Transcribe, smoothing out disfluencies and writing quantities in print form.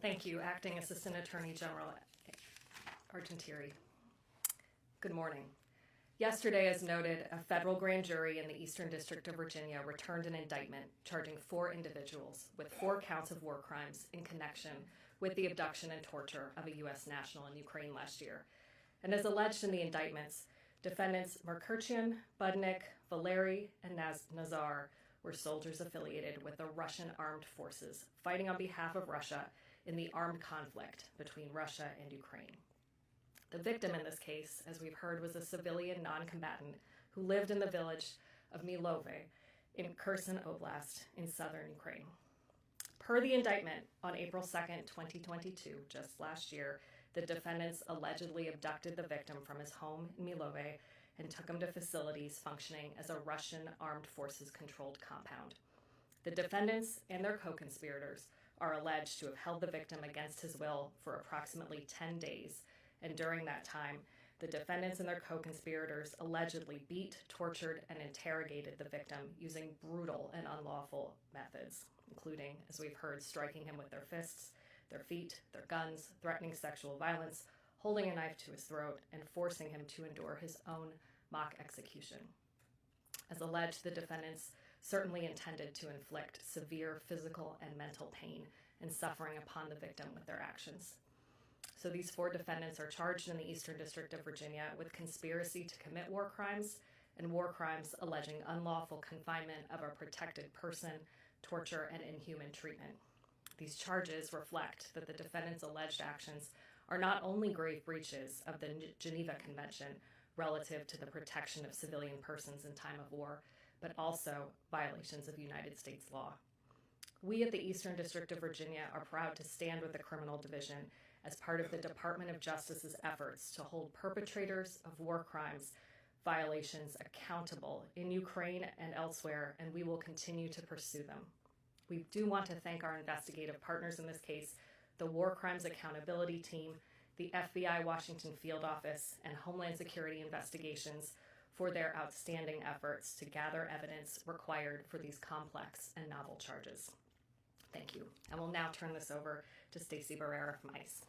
Thank you, Acting Assistant Attorney General Argentieri. Good morning. Yesterday, as noted, a federal grand jury in the Eastern District of Virginia returned an indictment charging 4 individuals with 4 counts of war crimes in connection with the abduction and torture of a U.S. national in Ukraine last year. And as alleged in the indictments, defendants Merkurchian, Budnik, Valeri, and Nazar were soldiers affiliated with the Russian armed forces fighting on behalf of Russia in the armed conflict between Russia and Ukraine. The victim in this case, as we've heard, was a civilian non-combatant who lived in the village of Milove in Kherson Oblast in southern Ukraine. Per the indictment, on April 2nd, 2022, just last year, the defendants allegedly abducted the victim from his home in Milove and took him to facilities functioning as a Russian armed forces controlled compound. The defendants and their co-conspirators are alleged to have held the victim against his will for approximately 10 days, and during that time, the defendants and their co-conspirators allegedly beat, tortured, and interrogated the victim using brutal and unlawful methods, including, as we've heard, striking him with their fists, their feet, their guns, threatening sexual violence, holding a knife to his throat, and forcing him to endure his own mock execution. As alleged, the defendants certainly intended to inflict severe physical and mental pain and suffering upon the victim with their actions. So these 4 defendants are charged in the Eastern District of Virginia with conspiracy to commit war crimes and war crimes alleging unlawful confinement of a protected person, torture, and inhuman treatment. These charges reflect that the defendants' alleged actions are not only grave breaches of the Geneva Convention relative to the protection of civilian persons in time of war, but also violations of United States law. We at the Eastern District of Virginia are proud to stand with the Criminal Division as part of the Department of Justice's efforts to hold perpetrators of war crimes violations accountable in Ukraine and elsewhere, and we will continue to pursue them. We do want to thank our investigative partners in this case, the War Crimes Accountability Team, the FBI Washington Field Office, and Homeland Security Investigations for their outstanding efforts to gather evidence required for these complex and novel charges. Thank you. I will now turn this over to Stacey Barrera from ICE.